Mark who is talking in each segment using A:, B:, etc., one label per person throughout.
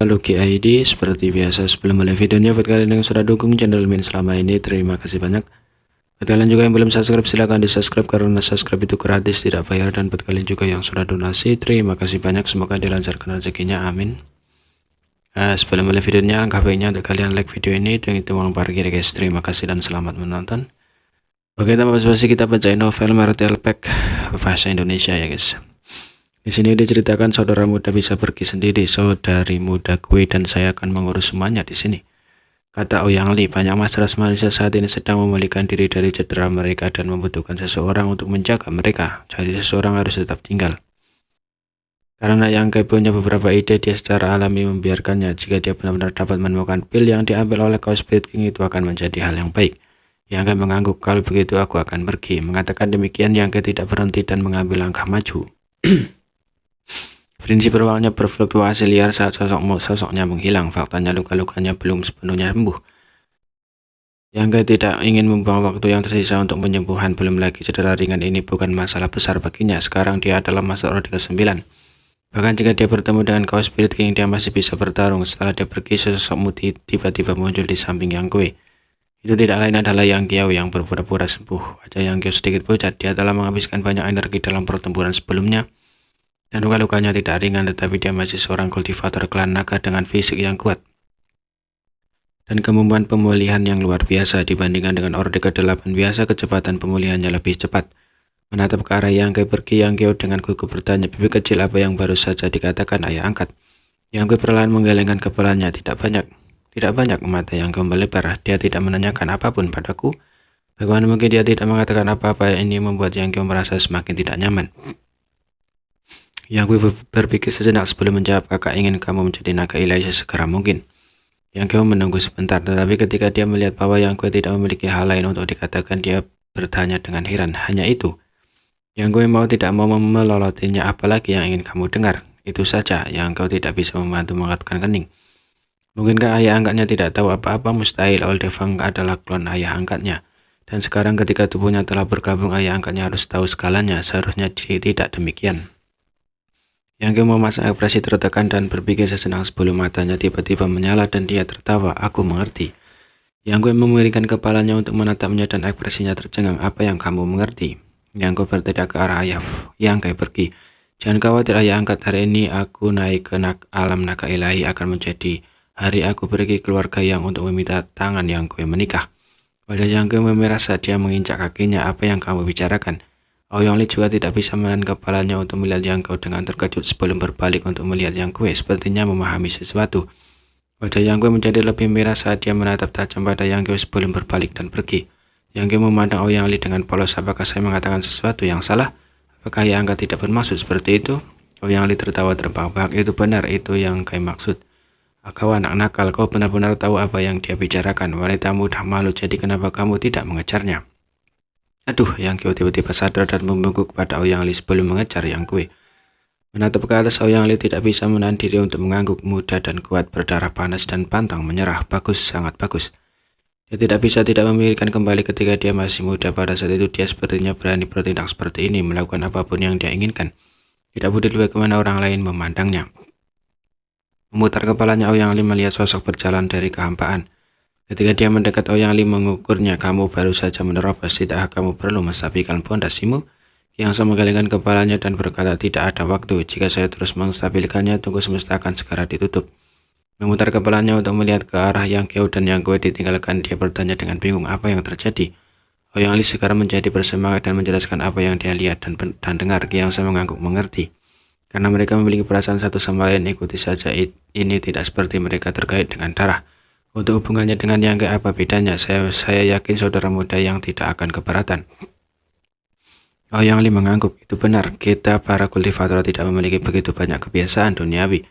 A: Halo GID, seperti biasa sebelum mulai videonya buat kalian yang sudah dukung channel Min selama ini, terima kasih banyak. Buat kalian juga yang belum subscribe, silahkan di subscribe karena subscribe itu gratis, tidak bayar. Dan buat kalian juga yang sudah donasi, terima kasih banyak, semoga dilancarkan rezekinya, amin. Sebelum mulai videonya, langkah baiknya untuk kalian like video ini, hitung uang parkir guys. Terima kasih dan selamat menonton. Oke, tanpa basa-basi kita bacain novel Martel Pack bahasa Indonesia ya guys. Di sini diceritakan saudara muda bisa pergi sendiri, saudari muda gue dan saya akan mengurus semuanya di sini. Kata Ouyang Li, banyak masyarakat manusia saat ini sedang memulihkan diri dari cedera mereka dan membutuhkan seseorang untuk menjaga mereka. Jadi seseorang harus tetap tinggal. Karena Yang Kai punya beberapa ide, dia secara alami membiarkannya. Jika dia benar-benar dapat menemukan pil yang diambil oleh Chaos Spirit King, itu akan menjadi hal yang baik. Yang Kai mengangguk, kalau begitu aku akan pergi. Mengatakan demikian, Yang Kai tidak berhenti dan mengambil langkah maju. Prinsip ruangnya berfluktuasi liar saat sosoknya menghilang. Faktanya luka-lukanya belum sepenuhnya sembuh. Yang Kai tidak ingin membuang waktu yang tersisa untuk penyembuhan. Belum lagi cedera ringan ini bukan masalah besar baginya. Sekarang dia adalah masuk rode ke-9. Bahkan jika dia bertemu dengan Chaos Spirit King, dia masih bisa bertarung. Setelah dia pergi, sosok Muti tiba-tiba muncul di samping Yang Kui. Itu tidak lain adalah Yang Kiao yang berpura-pura sembuh. Wajah Yang Kiao sedikit pucat. Dia telah menghabiskan banyak energi dalam pertempuran sebelumnya. Dan luka-lukanya tidak ringan, tetapi dia masih seorang kultivator klan naga dengan fisik yang kuat dan kemampuan pemulihan yang luar biasa. Dibandingkan dengan Orde ke-8 biasa, kecepatan pemulihannya lebih cepat. Menatap ke arah Yang Kai pergi, Yang Kiao dengan gugup bertanya, "Bibi kecil, apa yang baru saja dikatakan ayah angkat?" Yang Kai perlahan menggelengkan kepalanya. Tidak banyak. Mata Yang Kai melebar. Dia tidak menanyakan apapun padaku. Bagaimana mungkin dia tidak mengatakan apa-apa? Ini membuat Yang Kai merasa semakin tidak nyaman. Yang Kui berpikir sejenak sebelum menjawab, "Kakak ingin kamu menjadi naga ilahi sesegera mungkin." Yang Kui menunggu sebentar, tetapi ketika dia melihat bahwa Yang Kui tidak memiliki hal lain untuk dikatakan, dia bertanya dengan heran, "Hanya itu?" Yang Kui mau tidak mau melolotinya, "Apalagi yang ingin kamu dengar?" "Itu saja." Yang Kui tidak bisa membantu mengangkatkan kening. Mungkinkah ayah angkatnya tidak tahu apa-apa? Mustahil. Old Fang adalah klon ayah angkatnya. Dan sekarang ketika tubuhnya telah bergabung, ayah angkatnya harus tahu skalanya. Seharusnya tidak demikian. Yang Kai memasang ekspresi tertekan dan berpikir sejenak sebelum matanya tiba-tiba menyala dan dia tertawa. "Aku mengerti." Yang Kai memiringkan kepalanya untuk menatapnya dan ekspresinya tercengang. "Apa yang kamu mengerti?" Yang Kai berteriak ke arah ayah. Yang Kai pergi. "Jangan khawatir ayah angkat, hari ini aku naik ke alam naga ilahi akan menjadi hari aku pergi keluarga yang untuk meminta tangan Yang Kai menikah." Wajah Yang Kai memerah saat dia menginjak kakinya. "Apa yang kamu bicarakan?" Ouyang Li juga tidak bisa menahan kepalanya untuk melihat Yang Kai dengan terkejut sebelum berbalik untuk melihat Yang Kai, sepertinya memahami sesuatu. Wajah Yang Kai menjadi lebih merah saat dia menatap tajam pada Yang Kai sebelum berbalik dan pergi. Yang Kai memandang Ouyang Li dengan polos. "Apakah saya mengatakan sesuatu yang salah? Apakah Yang Kai tidak bermaksud seperti itu?" Ouyang Li tertawa terbahak-bahak. "Itu benar, itu Yang Kai maksud. Kau anak nakal, kau benar-benar tahu apa yang dia bicarakan. Wanita mudah malu, jadi kenapa kamu tidak mengejarnya?" "Aduh," Yang Kai tiba-tiba sadar dan membungkuk kepada Ouyang Li sebelum mengejar Yang Kai. Menatap ke atas, Ouyang Li tidak bisa menahan diri untuk mengangguk. Muda dan kuat, berdarah panas dan pantang menyerah. Bagus, sangat bagus. Dia tidak bisa tidak memikirkan kembali ketika dia masih muda. Pada saat itu dia sepertinya berani bertindak seperti ini, melakukan apapun yang dia inginkan. Tidak peduli bagaimana orang lain memandangnya. Memutar kepalanya, Ouyang Li melihat sosok berjalan dari kehampaan. Ketika dia mendekat, Ouyang Li mengukurnya. "Kamu baru saja menerobos, tidakkah kamu perlu menstabilkan pondasimu?" Yang Sang menggelengkan kepalanya dan berkata, "Tidak ada waktu. Jika saya terus menstabilkannya, tunggu semesta akan segera ditutup." Memutar kepalanya untuk melihat ke arah Yang Kiao dan Yang Kui ditinggalkan, dia bertanya dengan bingung apa yang terjadi. Ouyang Li sekarang menjadi bersemangat dan menjelaskan apa yang dia lihat dan dengar. Yang Sang mengangguk mengerti. Karena mereka memiliki perasaan satu sama lain, ikuti saja. Ini tidak seperti mereka terkait dengan darah. Untuk hubungannya dengan Yang Kai, apa bedanya? Saya yakin saudara muda yang tidak akan keberatan. Ouyang Li mengangguk. "Itu benar, kita para kultivator tidak memiliki begitu banyak kebiasaan duniawi."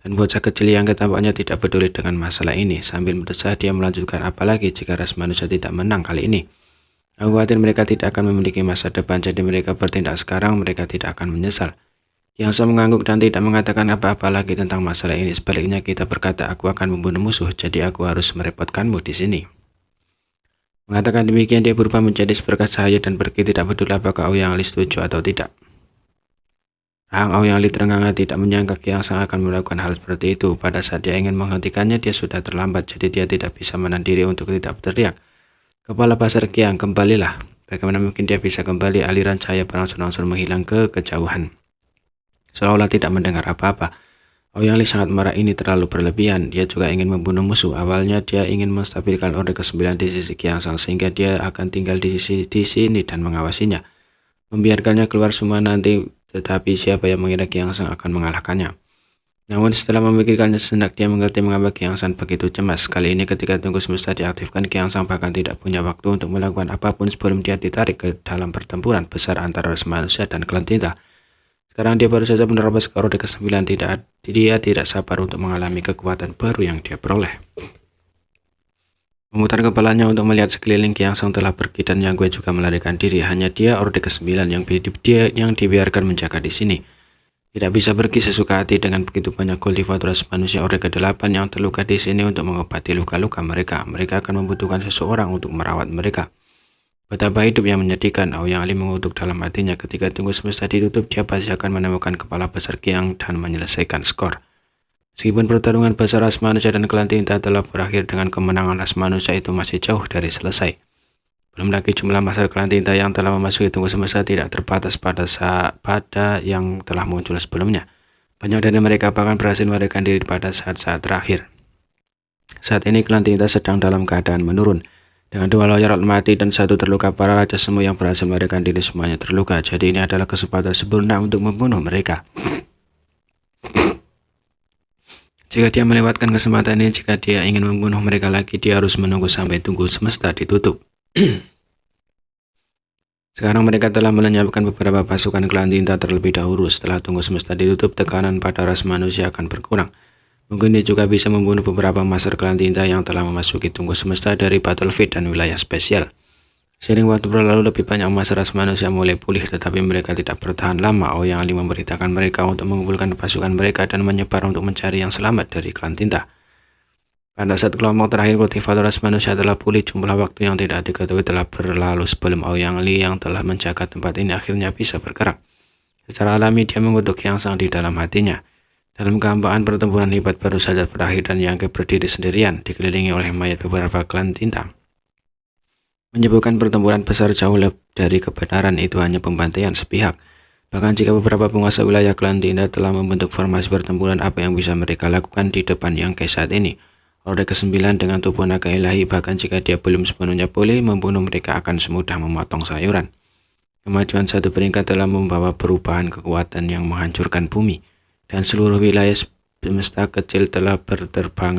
A: Dan bocah kecil Yang Kai tampaknya tidak peduli dengan masalah ini. Sambil mendesah, dia melanjutkan, "Apalagi jika ras manusia tidak menang kali ini. Aku khawatir mereka tidak akan memiliki masa depan, jadi mereka bertindak sekarang, mereka tidak akan menyesal." Yang Sang mengangguk dan tidak mengatakan apa-apa lagi tentang masalah ini. Sebaliknya kita berkata, "Aku akan membunuh musuh, jadi aku harus merepotkanmu di sini." Mengatakan demikian, dia berubah menjadi seberkas cahaya dan pergi, tidak peduli apakah Ouyang Li setuju atau tidak. Rahang Aoyang Li terengah-engah, tidak menyangka Qiang Shang akan melakukan hal seperti itu. Pada saat dia ingin menghentikannya, dia sudah terlambat, jadi dia tidak bisa menahan diri untuk tidak berteriak. Kepala pasar Qiang, kembalilah. Bagaimana mungkin dia bisa kembali? Aliran cahaya berangsur-angsur menghilang ke kejauhan, seolah-olah tidak mendengar apa-apa. Aoyang Li sangat marah, ini terlalu berlebihan. Dia juga ingin membunuh musuh. Awalnya dia ingin menstabilkan Orde ke-9 di sisi Qiang Shang sehingga dia akan tinggal di sini dan mengawasinya, membiarkannya keluar semua nanti. Tetapi siapa yang mengira Qiang Shang akan mengalahkannya? Namun setelah memikirkannya sejenak, dia mengerti mengapa Qiang Shang begitu cemas. Kali ini ketika tunggu semesta diaktifkan, Qiang Shang bahkan tidak punya waktu untuk melakukan apapun sebelum dia ditarik ke dalam pertempuran besar antara ras manusia dan klan tinta. Sekarang dia baru saja menerobos ke Orde ke-9. Dia tidak sabar untuk mengalami kekuatan baru yang dia peroleh. Memutar kepalanya untuk melihat sekeliling, Qiang Shang telah pergi dan Yang Gue juga melarikan diri. Hanya dia Orde ke-9 yang dibiarkan menjaga di sini. Tidak bisa pergi sesuka hati dengan begitu banyak kultivator ras manusia Orde ke-8 yang terluka di sini untuk mengobati luka-luka mereka. Mereka akan membutuhkan seseorang untuk merawat mereka. Betapa hidup yang menyedihkan, Aoyang Li mengutuk dalam hatinya. Ketika tunggu semesta ditutup, dia pasti akan menemukan kepala besar Qiang dan menyelesaikan skor. Meskipun pertarungan besar ras manusia dan klan tinta telah berakhir dengan kemenangan ras manusia, itu masih jauh dari selesai. Belum lagi jumlah massa klan tinta yang telah memasuki tunggu semesta tidak terbatas pada yang telah muncul sebelumnya. Banyak dari mereka bahkan berhasil melarikan diri pada saat-saat terakhir. Saat ini klan tinta sedang dalam keadaan menurun. Dengan 2 lawyer mati dan 1 terluka, para raja semua yang berhasil melarikan diri semuanya terluka. Jadi ini adalah kesempatan sempurna untuk membunuh mereka. Jika dia melewatkan kesempatan ini, jika dia ingin membunuh mereka lagi, dia harus menunggu sampai tunggu semesta ditutup. Sekarang mereka telah melenyapkan beberapa pasukan klan tinta terlebih dahulu. Setelah tunggu semesta ditutup, tekanan pada ras manusia akan berkurang. Mungkin dia juga bisa membunuh beberapa master klan tinta yang telah memasuki tunggu semesta dari battlefield dan wilayah spesial. Seiring waktu berlalu, lebih banyak master ras manusia mulai pulih, tetapi mereka tidak bertahan lama. Aoyang Li memberitakan mereka untuk mengumpulkan pasukan mereka dan menyebar untuk mencari yang selamat dari klan tinta. Pada saat kelompok terakhir kultivator ras manusia telah pulih, jumlah waktu yang tidak diketahui telah berlalu sebelum Aoyang Li yang telah menjaga tempat ini akhirnya bisa bergerak. Secara alami dia mengutuk Qiang Shang di dalam hatinya. Dalam kehampaan, pertempuran hebat baru saja berakhir dan Yang Gue berdiri sendirian, dikelilingi oleh mayat beberapa klan tinta. Menyebabkan pertempuran besar jauh lebih dari kebenaran, itu hanya pembantaian sepihak. Bahkan jika beberapa penguasa wilayah klan tinta telah membentuk formasi pertempuran, apa yang bisa mereka lakukan di depan Yang Gue saat ini? Orde ke-9 dengan tubuh naga ilahi, bahkan jika dia belum sepenuhnya pulih, membunuh mereka akan semudah memotong sayuran. Kemajuan 1 peringkat telah membawa perubahan kekuatan yang menghancurkan bumi, dan seluruh wilayah semesta kecil telah berterbangan